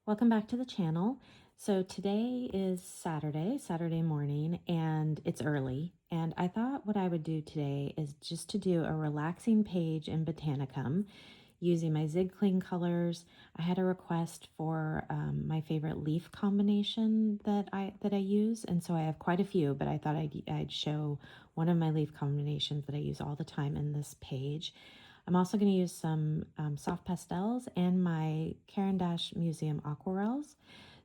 Welcome back to the channel. So today is Saturday morning, and it's early. And I thought what I would do today is just to do a relaxing page in Botanicum using my zigpen colors. I had a request for my favorite leaf combination that I use, and so I have quite a few, but I thought I'd show one of my leaf combinations that I use all the time in this page. I'm also going to use some soft pastels and my Carandachemuseum Aquarelles.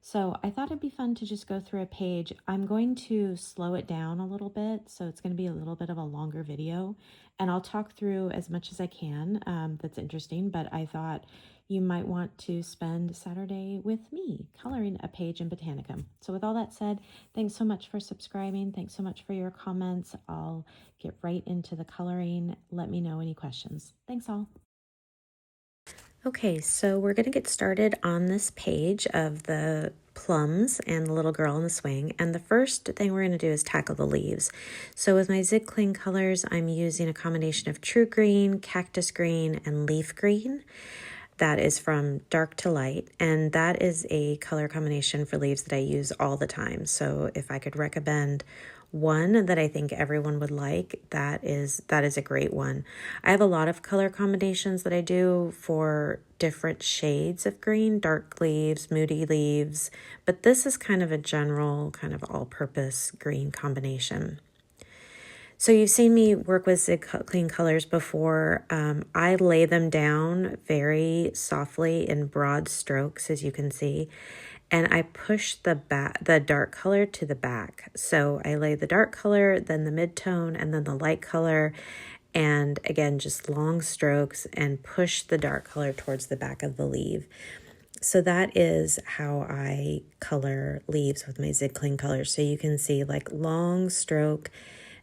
So I thought it'd be fun to just go through a page. I'm going to slow it down a little bit, so it's going to be a little bit of a longer video, and I'll talk through as much as I can that's interesting, but I thought you might want to spend Saturday with me coloring a page in Botanicum. So with all that said, thanks so much for subscribing. Thanks so much for your comments. I'll get right into the coloring. Let me know any questions. Thanks all. Okay, so we're going to get started on this page of the plums and the little girl in the swing. And the first thing we're going to do is tackle the leaves. So with my zigpen colors, I'm using a combination of true green, cactus green, and leaf green. That is from dark to light, and that is a color combination for leaves that I use all the time. So if I could recommend one that I think everyone would like, that is a great one. I have a lot of color combinations that I do for different shades of green, dark leaves, moody leaves, but this is kind of a general, kind of all-purpose green combination. So you've seen me work with zigpen colors before. I lay them down very softly in broad strokes, as you can see, and I push the dark color to the back. So I lay the dark color, then the mid-tone, and then the light color, and again, just long strokes and push the dark color towards the back of the leaf. So that is how I color leaves with my zigpen colors. So you can see like long stroke.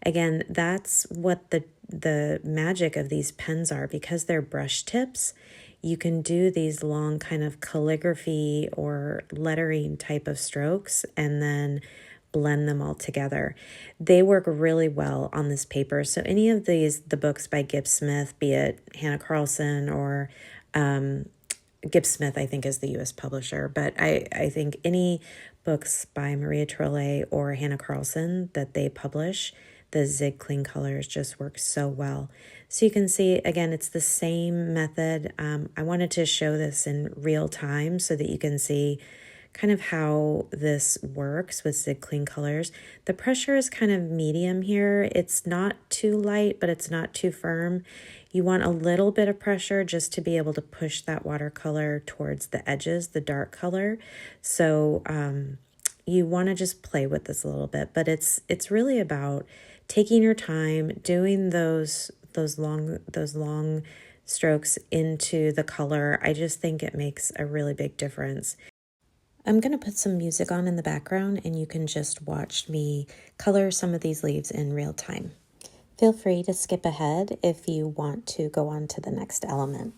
Again, that's what the magic of these pens are, because they're brush tips. You can do these long kind of calligraphy or lettering type of strokes and then blend them all together. They work really well on this paper. So any of the books by Gibbs Smith, be it Hannah Carlson or Gibbs Smith, I think, is the U.S. publisher, but I think any books by Maria Trolle or Hannah Carlson that they publish, the zigpen colors just work so well. So you can see, again, it's the same method. I wanted to show this in real time so that you can see kind of how this works with zigpen colors. The pressure is kind of medium here. It's not too light, but it's not too firm. You want a little bit of pressure just to be able to push that watercolor towards the edges, the dark color. So you want to just play with this a little bit, but it's really about taking your time, doing those long strokes into the color. I just think it makes a really big difference. I'm going to put some music on in the background, and you can just watch me color some of these leaves in real time. Feel free to skip ahead if you want to go on to the next element.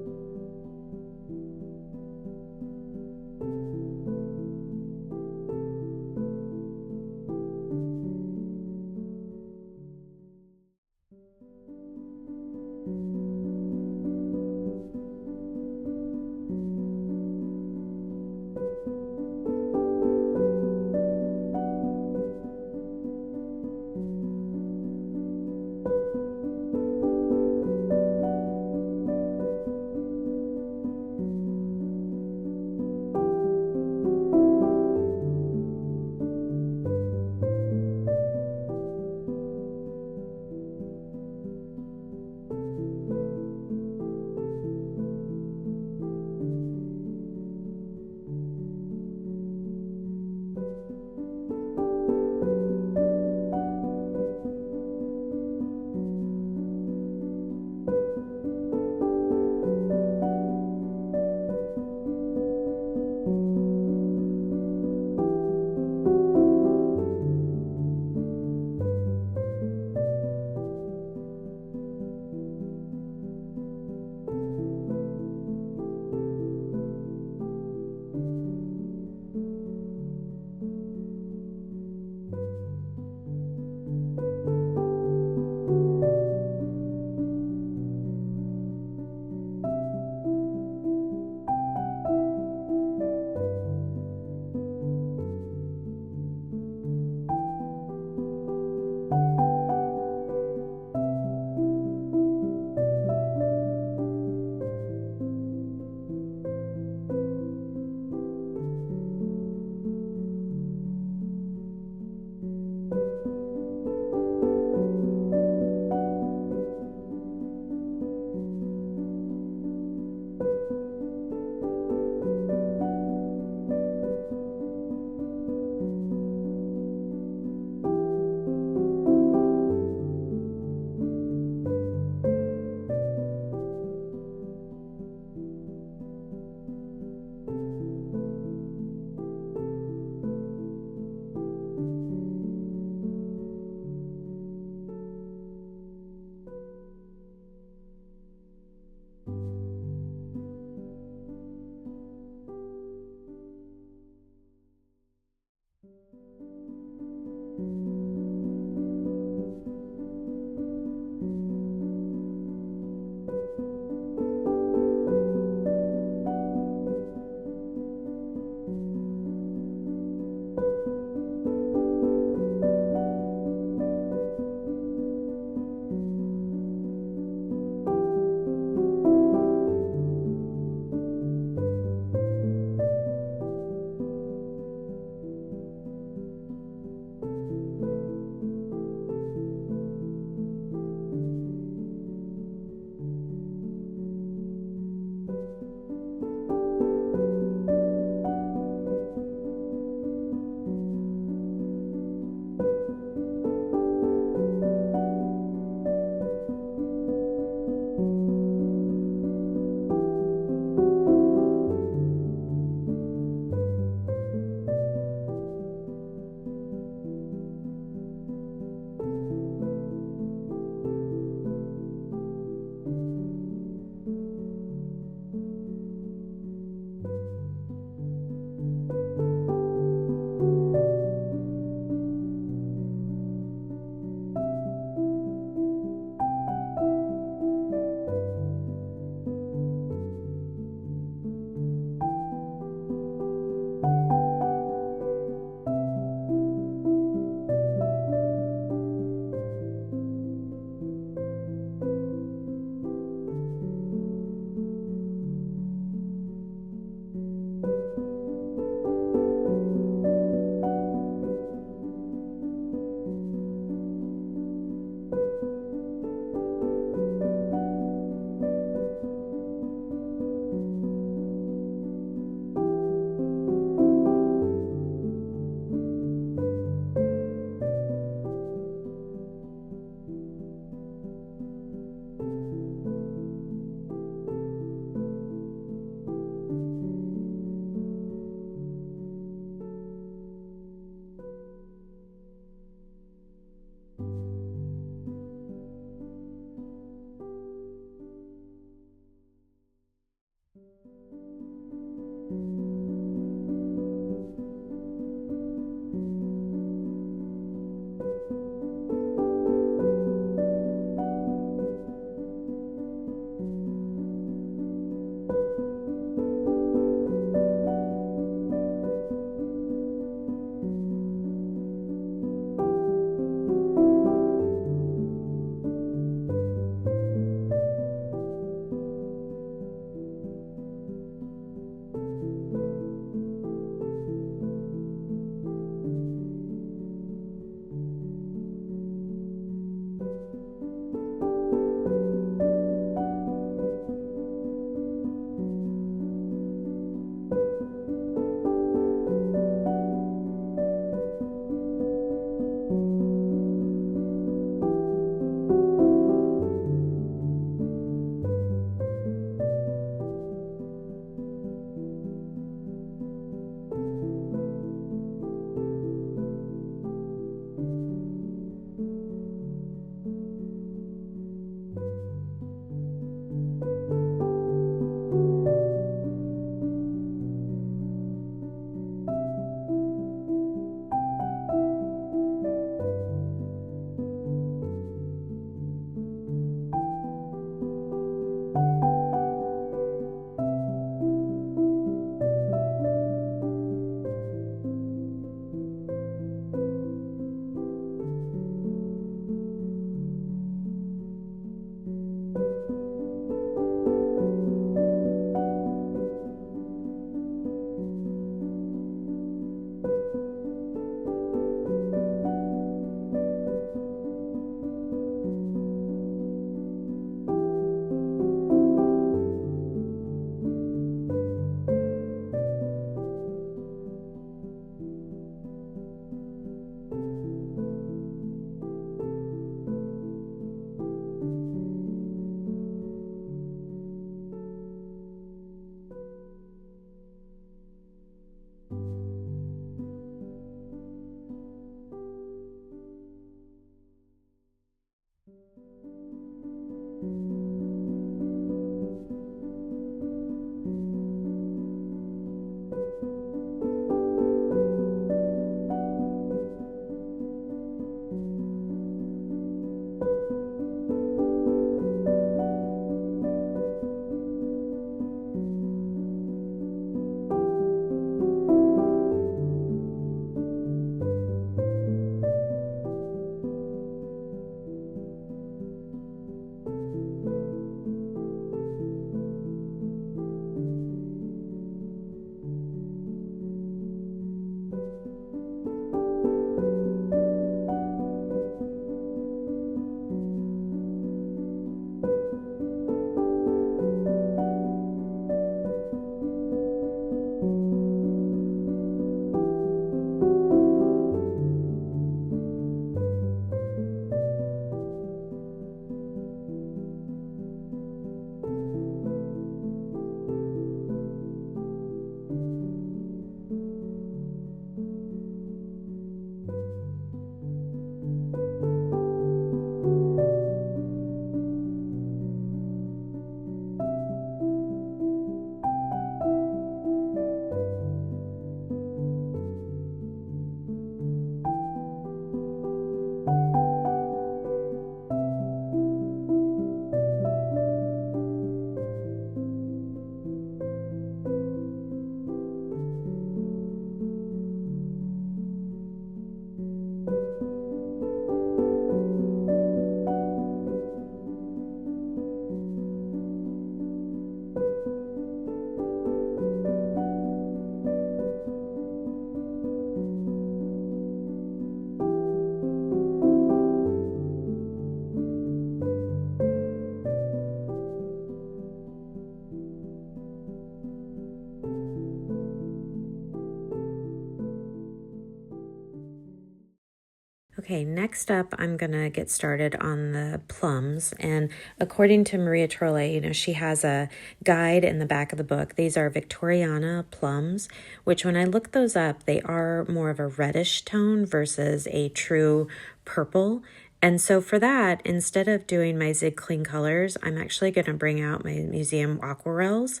Okay, next up, I'm going to get started on the plums. And according to Maria Trolle, she has a guide in the back of the book. These are Victoriana plums, which when I look those up, they are more of a reddish tone versus a true purple. And so for that, instead of doing my Zig Clean colors, I'm actually going to bring out my museum Aquarelles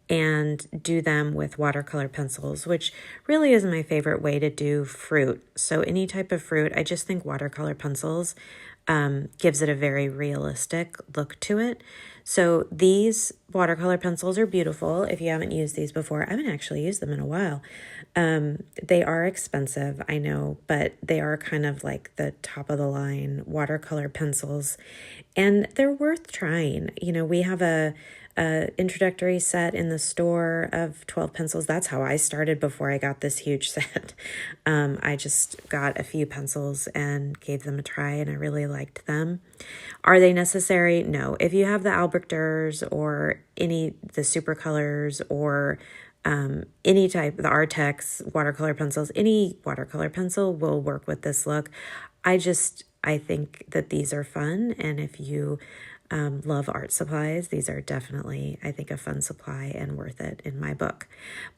and do them with watercolor pencils, which really is my favorite way to do fruit. So any type of fruit, I just think watercolor pencils gives it a very realistic look to it. So these watercolor pencils are beautiful. If you haven't used these before, I haven't actually used them in a while. They are expensive, I know, but they are kind of like the top of the line watercolor pencils, and they're worth trying. We have a introductory set in the store of 12 pencils. That's how I started before I got this huge set. I just got a few pencils and gave them a try, and I really liked them. Are they necessary? No. If you have the Albrecht Dürer or the super colors or any type, the Artex watercolor pencils, any watercolor pencil will work with this look. I think that these are fun, and if you love art supplies, these are definitely, I think, a fun supply and worth it in my book.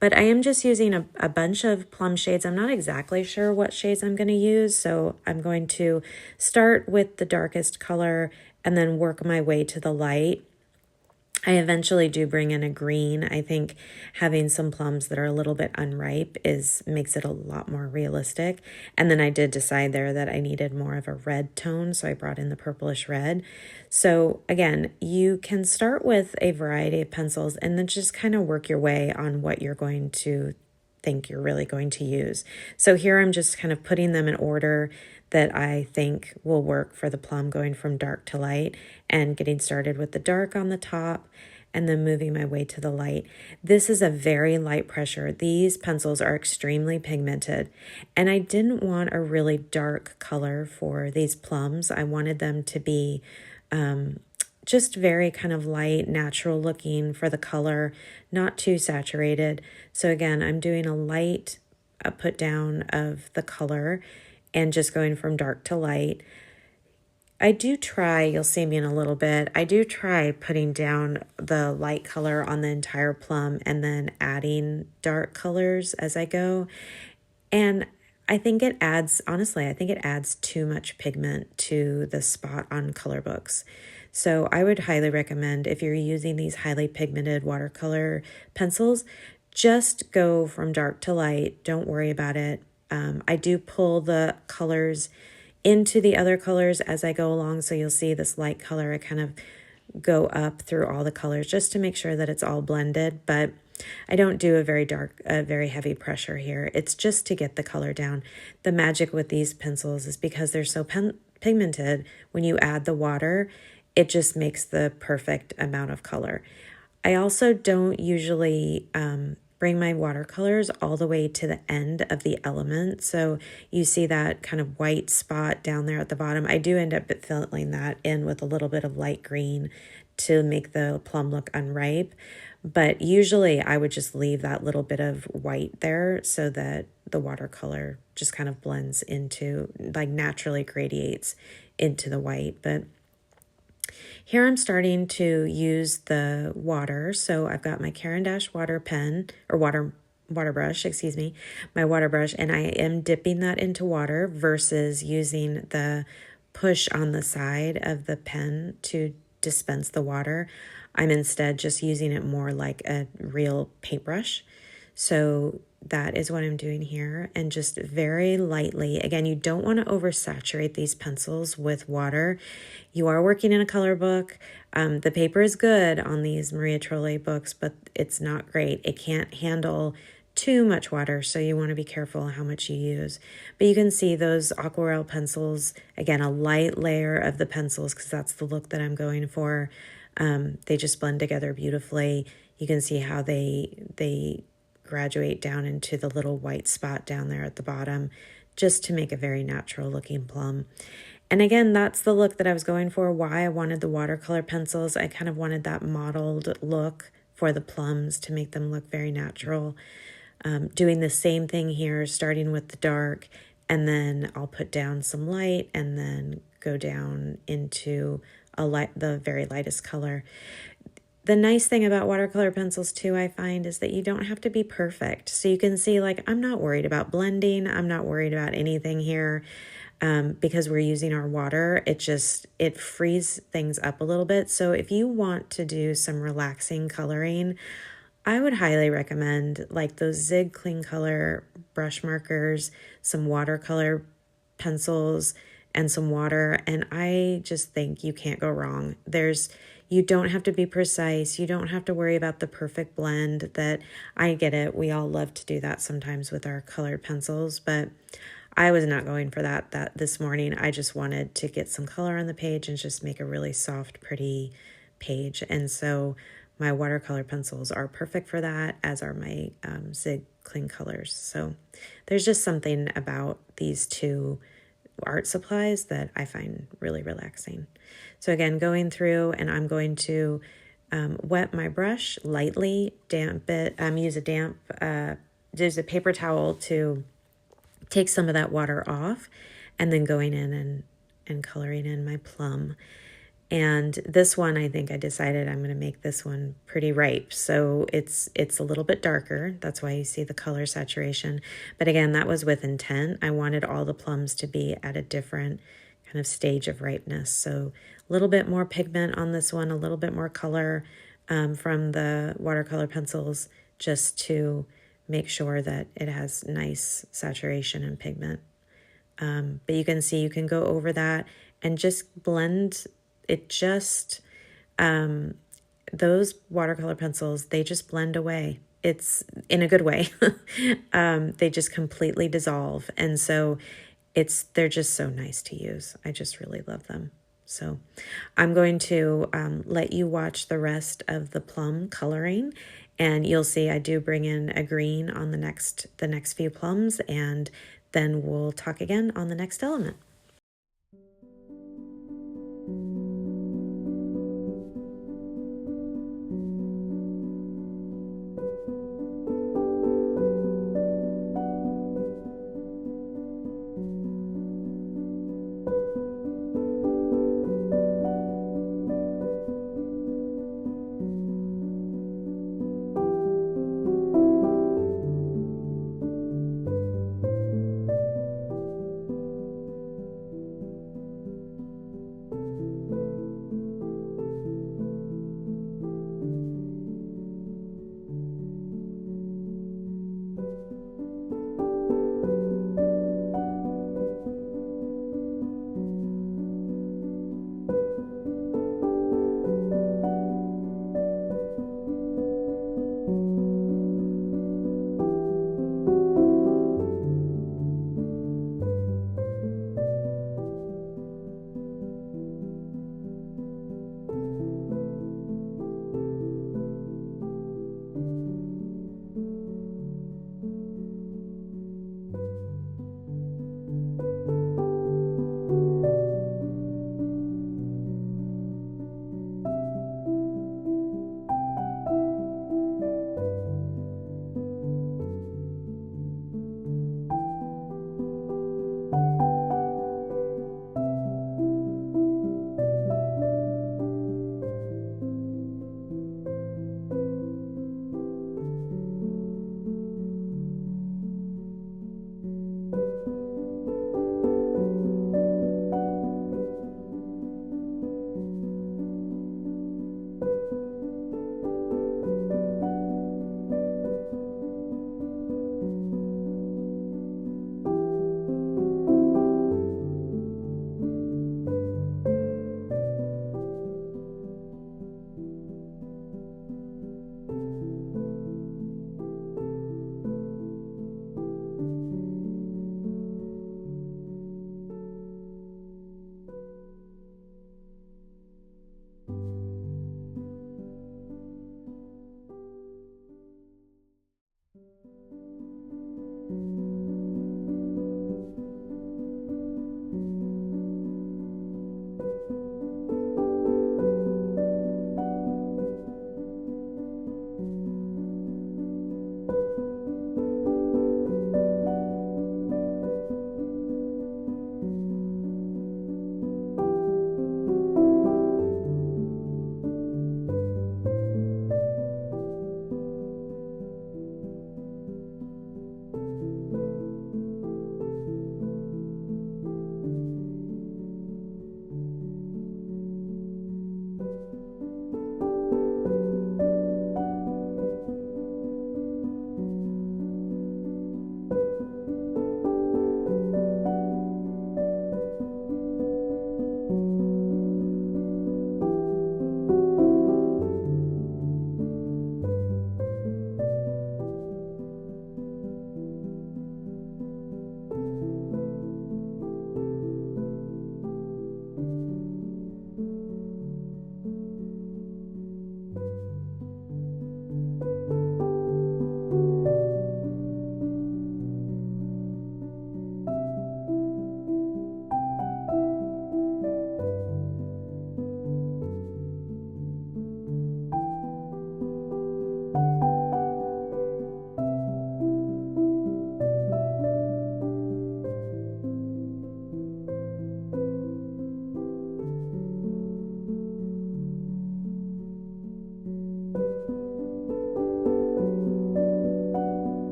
But I am just using a bunch of plum shades. I'm not exactly sure what shades I'm going to use, so I'm going to start with the darkest color and then work my way to the light. I eventually do bring in a green. I think having some plums that are a little bit unripe makes it a lot more realistic. And then I did decide there that I needed more of a red tone, so I brought in the purplish red. So again, you can start with a variety of pencils and then just kind of work your way on what you're going to think you're really going to use. So here I'm just kind of putting them in order that I think will work for the plum, going from dark to light and getting started with the dark on the top and then moving my way to the light. This is a very light pressure. These pencils are extremely pigmented, and I didn't want a really dark color for these plums. I wanted them to be just very kind of light, natural looking for the color, not too saturated. So again, I'm doing a light put down of the color and just going from dark to light. I do try, you'll see me in a little bit, I do try putting down the light color on the entire plum and then adding dark colors as I go. And I think it adds, honestly, I think it adds too much pigment to the spot on color books. So I would highly recommend, if you're using these highly pigmented watercolor pencils, just go from dark to light. Don't worry about it. I do pull the colors into the other colors as I go along. So you'll see this light color, I kind of go up through all the colors just to make sure that it's all blended. But I don't do a very heavy pressure here. It's just to get the color down. The magic with these pencils is because they're so pigmented, when you add the water, it just makes the perfect amount of color. I also don't usually bring my watercolors all the way to the end of the element. So you see that kind of white spot down there at the bottom. I do end up filling that in with a little bit of light green to make the plum look unripe. But usually I would just leave that little bit of white there so that the watercolor just kind of blends into, like naturally gradiates into the white. But here I'm starting to use the water. So I've got my carandache water pen or water brush, excuse me, my water brush, and I am dipping that into water versus using the push on the side of the pen to dispense the water. I'm instead just using it more like a real paintbrush. So that is what I'm doing here, and just very lightly. Again, you don't want to oversaturate these pencils with water. You are working in a color book. The paper is good on these Maria Trolle books, but it's not great. It can't handle too much water, so you want to be careful how much you use. But you can see those aquarelle pencils, again, a light layer of the pencils because that's the look that I'm going for. They just blend together beautifully. You can see how they graduate down into the little white spot down there at the bottom, just to make a very natural looking plum. And again, that's the look that I was going for, why I wanted the watercolor pencils. I kind of wanted that modeled look for the plums to make them look very natural. Doing the same thing here, starting with the dark and then I'll put down some light and then go down into the very lightest color. The nice thing about watercolor pencils too, I find, is that you don't have to be perfect. So you can see, like, I'm not worried about blending. I'm not worried about anything here because we're using our water. It frees things up a little bit. So if you want to do some relaxing coloring, I would highly recommend like those Zig Clean Color brush markers, some watercolor pencils, and some water. And I just think you can't go wrong. You don't have to be precise. You don't have to worry about the perfect blend. That I get it. We all love to do that sometimes with our colored pencils, but I was not going for that this morning. I just wanted to get some color on the page and just make a really soft, pretty page. And so my watercolor pencils are perfect for that, as are my Zig Clean Colors. So there's just something about these two art supplies that I find really relaxing. So again, going through, and I'm going to wet my brush lightly, damp it, use a paper towel to take some of that water off, and then going in and coloring in my plum. And this one, I think I decided I'm going to make this one pretty ripe. So it's a little bit darker. That's why you see the color saturation. But again, that was with intent. I wanted all the plums to be at a different kind of stage of ripeness. So a little bit more pigment on this one, a little bit more color from the watercolor pencils, just to make sure that it has nice saturation and pigment. But you can see, you can go over that and just blend it. Just those watercolor pencils, they just blend away. It's in a good way. They just completely dissolve. And so they're just so nice to use. I just really love them. So I'm going to let you watch the rest of the plum coloring, and you'll see I do bring in a green on the next few plums, and then we'll talk again on the next element.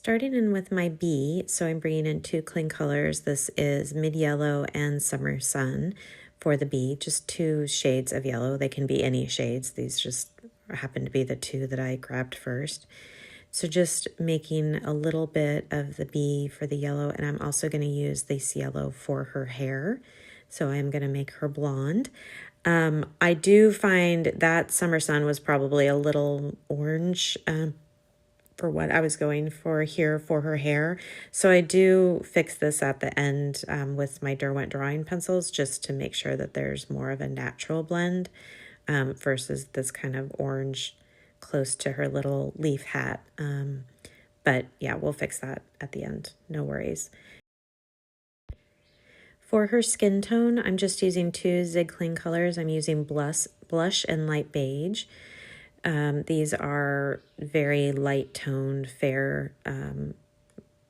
Starting in with my bee, so I'm bringing in two cling colors. This is Mid Yellow and Summer Sun for the bee, just two shades of yellow. They can be any shades. These just happen to be the two that I grabbed first. So just making a little bit of the bee for the yellow, and I'm also going to use this yellow for her hair. So I'm going to make her blonde. I do find that Summer Sun was probably a little orange for what I was going for here for her hair. So I do fix this at the end with my Derwent drawing pencils just to make sure that there's more of a natural blend versus this kind of orange close to her little leaf hat. But yeah, we'll fix that at the end. No worries. For her skin tone, I'm just using two zigpen colors. I'm using blush and light beige. These are very light toned, fair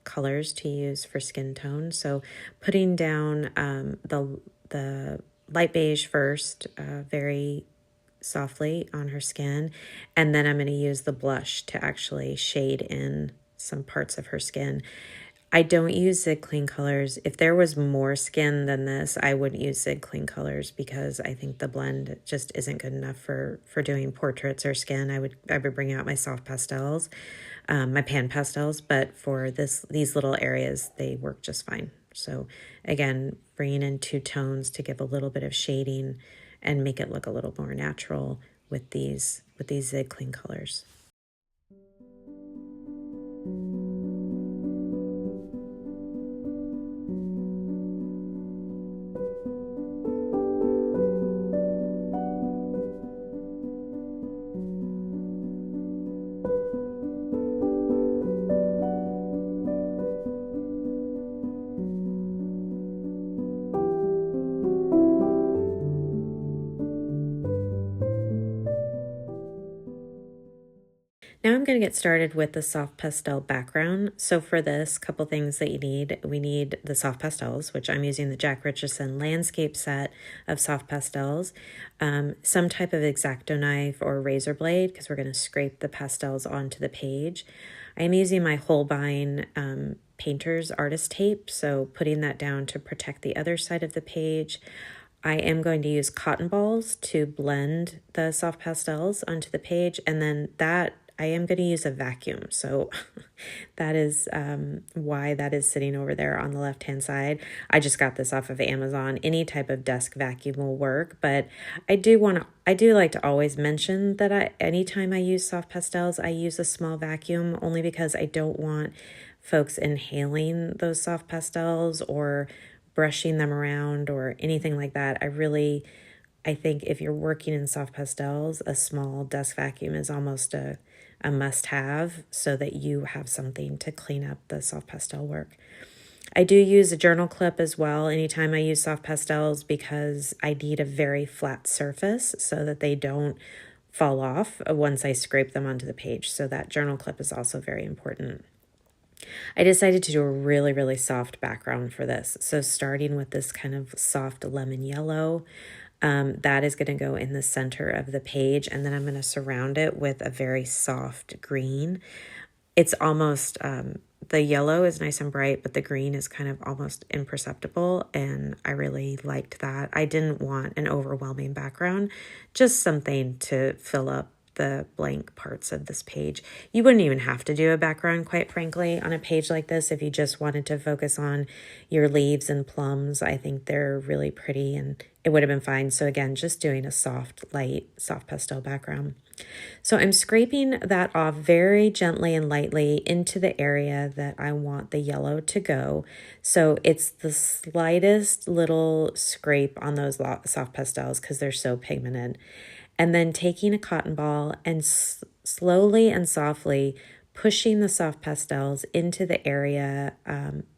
colors to use for skin tone. So putting down the light beige first, very softly on her skin, and then I'm going to use the blush to actually shade in some parts of her skin. I don't use Zig Clean colors. If there was more skin than this, I would use Zig Clean colors because I think the blend just isn't good enough for doing portraits or skin. I would bring out my soft pastels, my pan pastels, but for these little areas, they work just fine. So again, bringing in two tones to give a little bit of shading and make it look a little more natural with these Zig Clean colors. Now I'm going to get started with the soft pastel background. So for this, couple things that you need. We need the soft pastels, which I'm using the Jack Richardson landscape set of soft pastels, some type of X-Acto knife or razor blade because we're going to scrape the pastels onto the page. I'm using my Holbein painter's artist tape, so putting that down to protect the other side of the page. I am going to use cotton balls to blend the soft pastels onto the page, and then I am going to use a vacuum. So that is why that is sitting over there on the left-hand side. I just got this off of Amazon. Any type of desk vacuum will work, but I do like to always mention that anytime I use soft pastels, I use a small vacuum only because I don't want folks inhaling those soft pastels or brushing them around or anything like that. I think if you're working in soft pastels, a small desk vacuum is almost a must-have so that you have something to clean up the soft pastel work. I do use a journal clip as well anytime I use soft pastels because I need a very flat surface so that they don't fall off once I scrape them onto the page. So that journal clip is also very important. I decided to do a really, really soft background for this. So starting with this kind of soft lemon yellow, that is going to go in the center of the page, and then I'm going to surround it with a very soft green. It's almost, the yellow is nice and bright, but the green is kind of almost imperceptible, and I really liked that. I didn't want an overwhelming background, just something to fill up the blank parts of this page. You wouldn't even have to do a background, quite frankly, on a page like this if you just wanted to focus on your leaves and plums. I think they're really pretty and it would have been fine. So again, just doing a soft, light, soft pastel background. So I'm scraping that off very gently and lightly into the area that I want the yellow to go. So it's the slightest little scrape on those soft pastels because they're so pigmented. And then taking a cotton ball and slowly and softly pushing the soft pastels into the area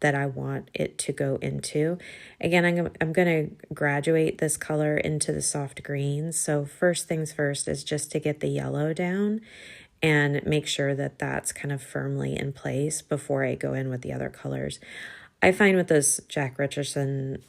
that I want it to go into. Again, I'm going to graduate this color into the soft greens. So first things first is just to get the yellow down and make sure that that's kind of firmly in place before I go in with the other colors. I find with those Jack Richardson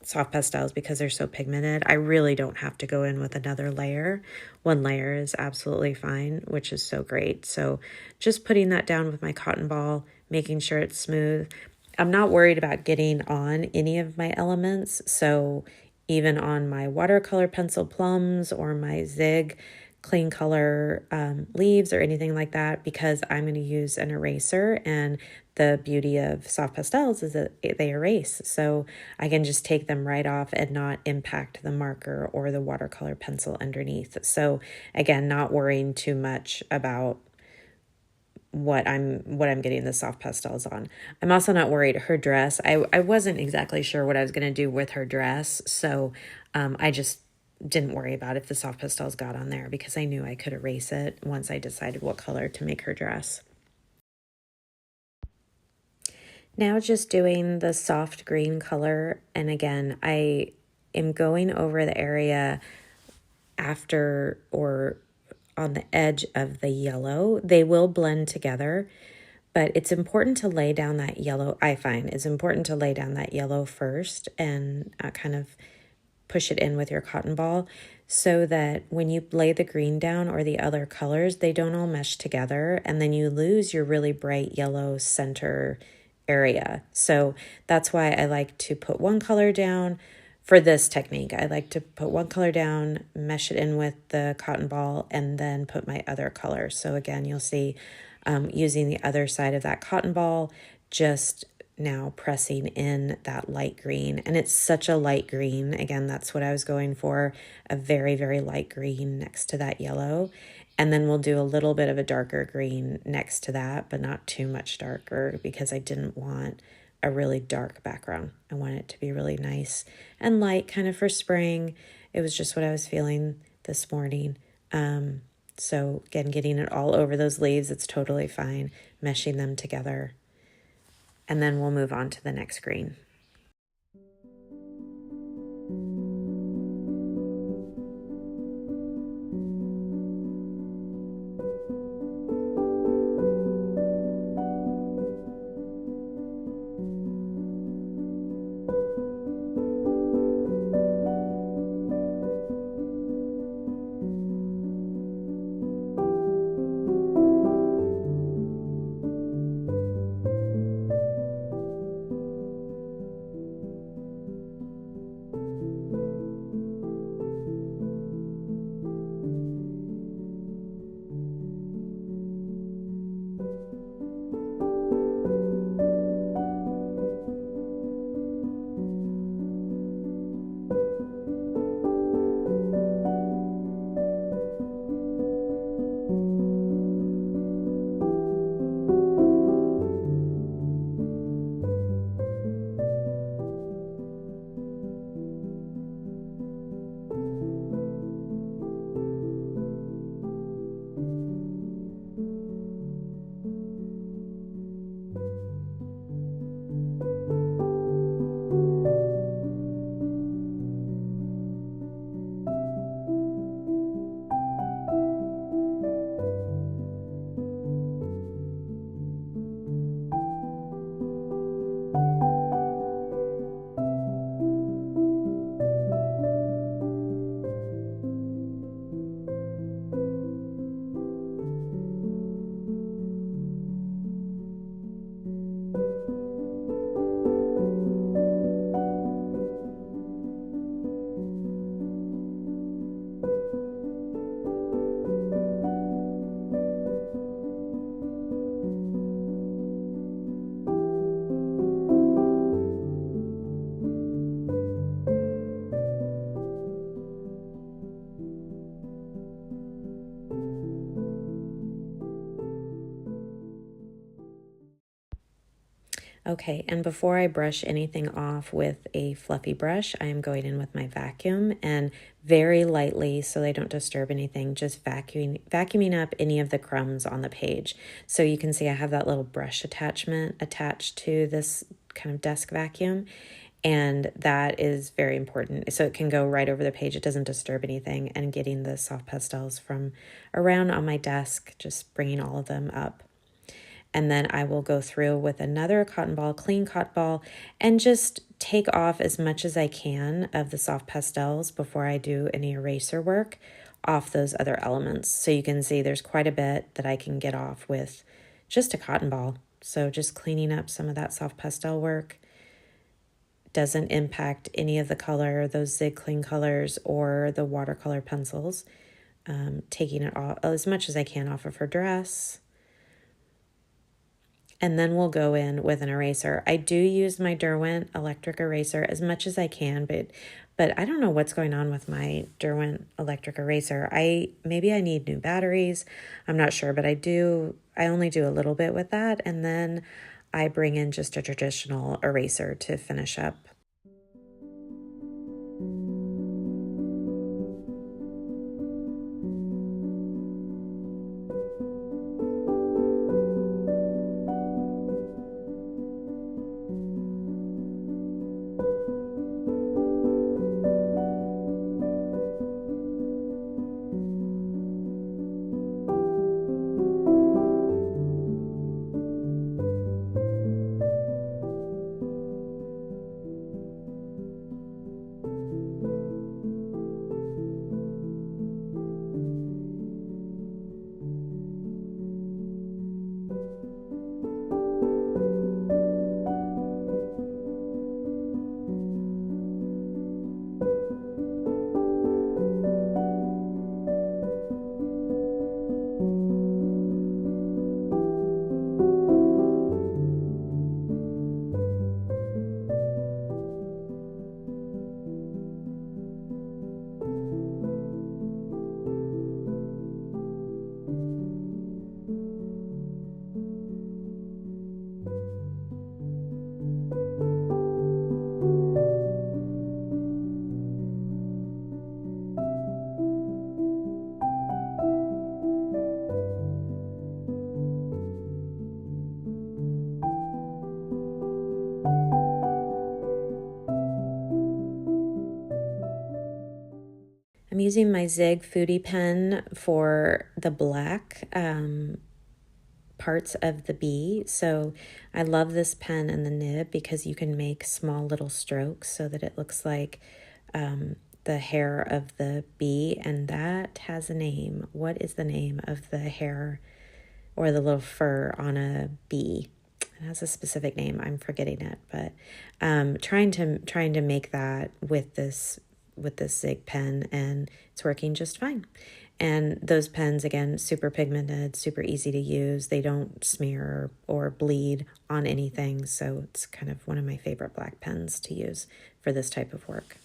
soft pastels, because they're so pigmented, I really don't have to go in with another layer. One layer is absolutely fine, which is so great. So just putting that down with my cotton ball, making sure it's smooth. I'm not worried about getting on any of my elements, so even on my watercolor pencil plums or my zig clean color leaves or anything like that, because I'm going to use an eraser, and the beauty of soft pastels is that they erase, so I can just take them right off and not impact the marker or the watercolor pencil underneath. So again, not worrying too much about what I'm getting the soft pastels on. I'm also not worried. Her dress, I wasn't exactly sure what I was going to do with her dress, so I just didn't worry about if the soft pastels got on there, because I knew I could erase it once I decided what color to make her dress. Now just doing the soft green color, and again, I am going over the area after or on the edge of the yellow. They will blend together, but it's important to lay down that yellow. I find it's important to lay down that yellow first and kind of push it in with your cotton ball, so that when you lay the green down or the other colors, they don't all mesh together, and then you lose your really bright yellow center area. So that's why I like to put one color down. For this technique, I like to put one color down, mesh it in with the cotton ball, and then put my other color. So again, you'll see using the other side of that cotton ball, just now pressing in that light green. And it's such a light green. Again, that's what I was going for, a very, very light green next to that yellow. And then we'll do a little bit of a darker green next to that, but not too much darker, because I didn't want a really dark background. I want it to be really nice and light, kind of for spring. It was just what I was feeling this morning. So again, getting it all over those leaves, it's totally fine, meshing them together. And then we'll move on to the next green. Okay, and before I brush anything off with a fluffy brush, I am going in with my vacuum, and very lightly, so they don't disturb anything, just vacuuming up any of the crumbs on the page. So you can see I have that little brush attachment attached to this kind of desk vacuum, and that is very important. So it can go right over the page. It doesn't disturb anything, and getting the soft pastels from around on my desk, just bringing all of them up. And then I will go through with another cotton ball, clean cotton ball, and just take off as much as I can of the soft pastels before I do any eraser work off those other elements. So you can see there's quite a bit that I can get off with just a cotton ball So just cleaning up some of that soft pastel work doesn't impact any of the color, those zig cling colors or the watercolor pencils. Taking it off as much as I can off of her dress. And then we'll go in with an eraser. I do use my Derwent electric eraser as much as I can, but I don't know what's going on with my Derwent electric eraser. Maybe I need new batteries. I'm not sure, but I only do a little bit with that, and then I bring in just a traditional eraser to finish up. I'm using my zigfudepen for the black parts of the bee. So I love this pen and the nib because you can make small little strokes so that it looks like the hair of the bee, and that has a name. What is the name of the hair or the little fur on a bee? It has a specific name. I'm forgetting it, but trying to make that with this zig pen, and it's working just fine. And those pens, again, super pigmented, super easy to use. They don't smear or bleed on anything, so it's kind of one of my favorite black pens to use for this type of work.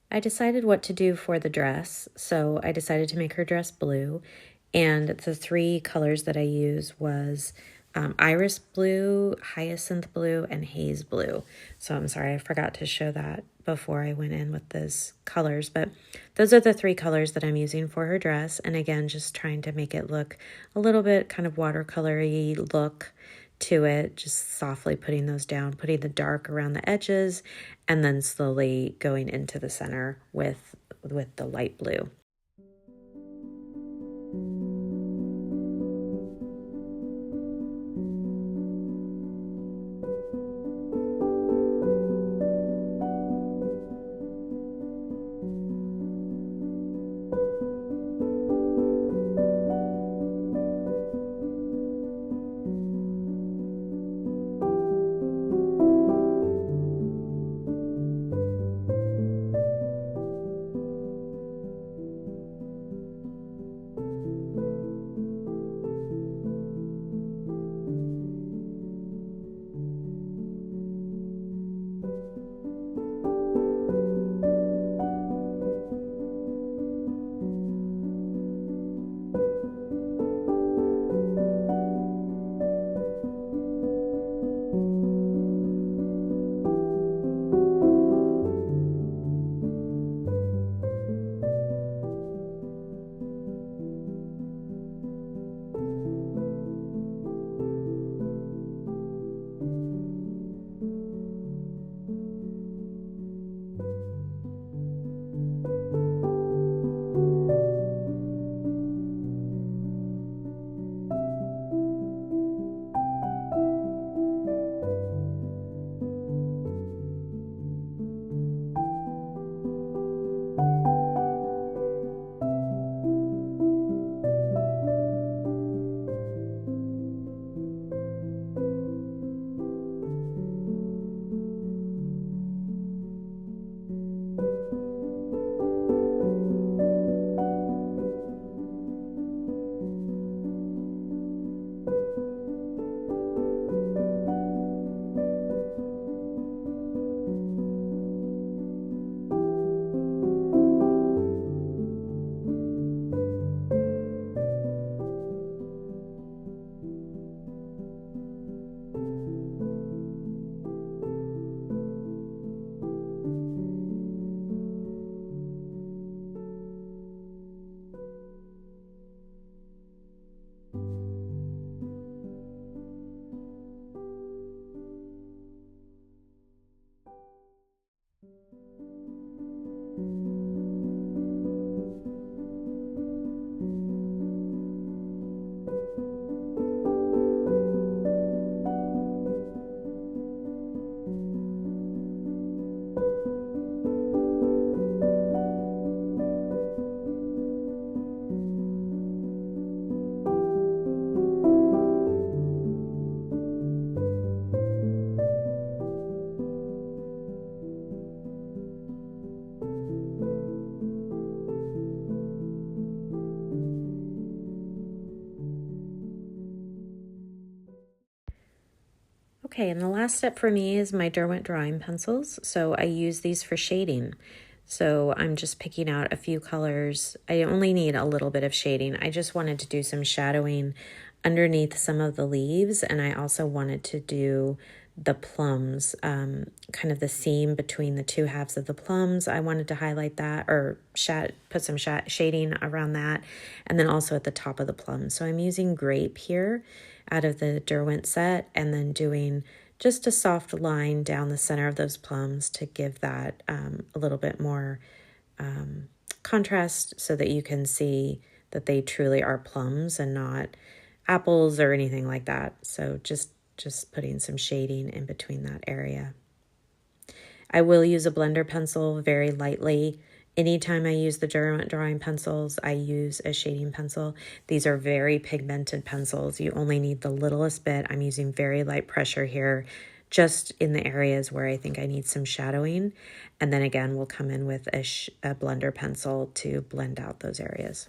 I decided what to do for the dress, so I decided to make her dress blue, and the three colors that I used was iris blue, hyacinth blue, and haze blue. So I'm sorry, I forgot to show that before I went in with those colors, but those are the three colors that I'm using for her dress, and again, just trying to make it look a little bit kind of watercolory look to it, just softly putting those down, putting the dark around the edges, and then slowly going into the center with the light blue. Okay, and the last step for me is my Derwent drawing pencils. So I use these for shading. So I'm just picking out a few colors. I only need a little bit of shading. I just wanted to do some shadowing underneath some of the leaves, and I also wanted to do the plums, kind of the seam between the two halves of the plums. I wanted to highlight that, or put some shading around that, and then also at the top of the plums. So I'm using grape here out of the Derwent set, and then doing just a soft line down the center of those plums to give that a little bit more contrast, so that you can see that they truly are plums and not apples or anything like that. So just putting some shading in between that area. I will use a blender pencil very lightly. Anytime I use the Derwent drawing pencils, I use a shading pencil. These are very pigmented pencils. You only need the littlest bit. I'm using very light pressure here, just in the areas where I think I need some shadowing. And then again, we'll come in with a blender pencil to blend out those areas.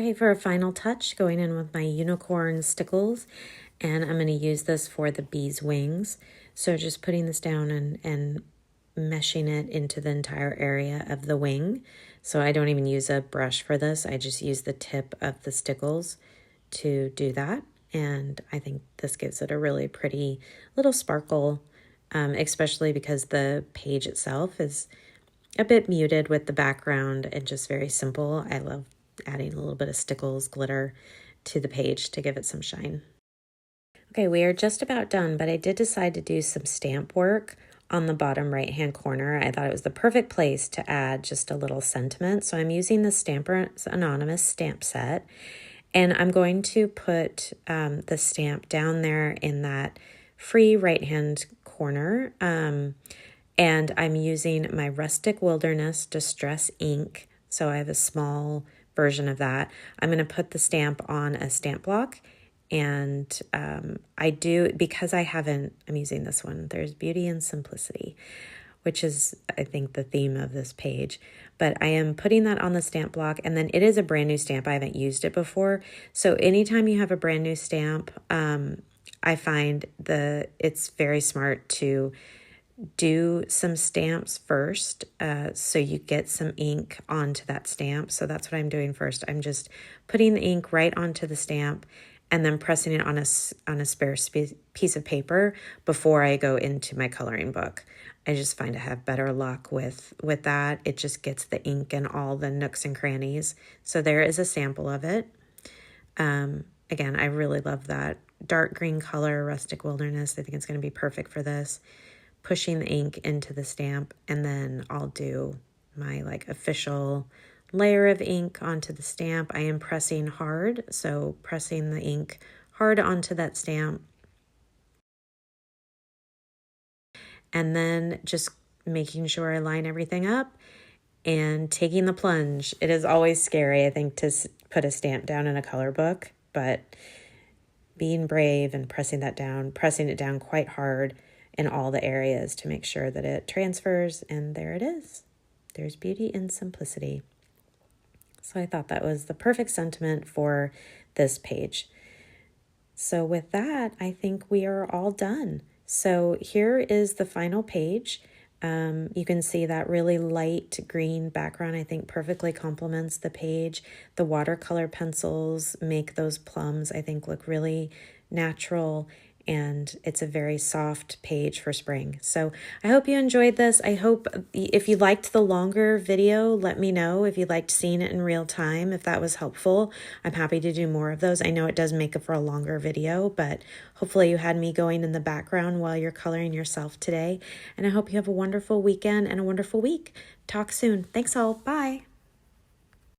Okay, for a final touch, going in with my unicornstickles, and I'm going to use this for the bee's wings. So just putting this down and meshing it into the entire area of the wing. So I don't even use a brush for this. I just use the tip of the stickles to do that. And I think this gives it a really pretty little sparkle, especially because the page itself is a bit muted with the background and just very simple. I love adding a little bit of stickles glitter to the page to give it some shine. Okay, we are just about done, but I did decide to do some stamp work on the bottom right-hand corner. I thought it was the perfect place to add just a little sentiment. So I'm using the Stampersanonymous stamp set, and I'm going to put the stamp down there in that free right-hand corner. And I'm using my Rustic Wilderness Distress ink. So I have a small version of that. I'm going to put the stamp on a stamp block. And I do, because I'm using this one, There's Beauty in Simplicity, which is, I think, the theme of this page. But I am putting that on the stamp block, and then it is a brand new stamp. I haven't used it before. So anytime you have a brand new stamp, I find it's very smart to do some stamps first, so you get some ink onto that stamp. So that's what I'm doing first. I'm just putting the ink right onto the stamp and then pressing it on a spare piece of paper before I go into my coloring book. I just find I have better luck with that. It just gets the ink in all the nooks and crannies. So there is a sample of it. Again, I really love that dark green color, Rustic Wilderness. I think it's going to be perfect for this. Pushing the ink into the stamp, and then I'll do my official layer of ink onto the stamp. I am pressing hard, so pressing the ink hard onto that stamp. And then just making sure I line everything up and taking the plunge. It is always scary, I think, to put a stamp down in a color book, but being brave and pressing it down quite hard in all the areas to make sure that it transfers, and there it is. There's Beauty in Simplicity. So I thought that was the perfect sentiment for this page. So with that, I think we are all done. So here is the final page. You can see that really light green background, I think, perfectly complements the page. The watercolor pencils make those plums, I think, look really natural, and it's a very soft page for spring. So I hope you enjoyed this. I hope if you liked the longer video, let me know if you liked seeing it in real time, if that was helpful. I'm happy to do more of those. I know it does make it for a longer video, but hopefully you had me going in the background while you're coloring yourself today. And I hope you have a wonderful weekend and a wonderful week. Talk soon. Thanks all. Bye.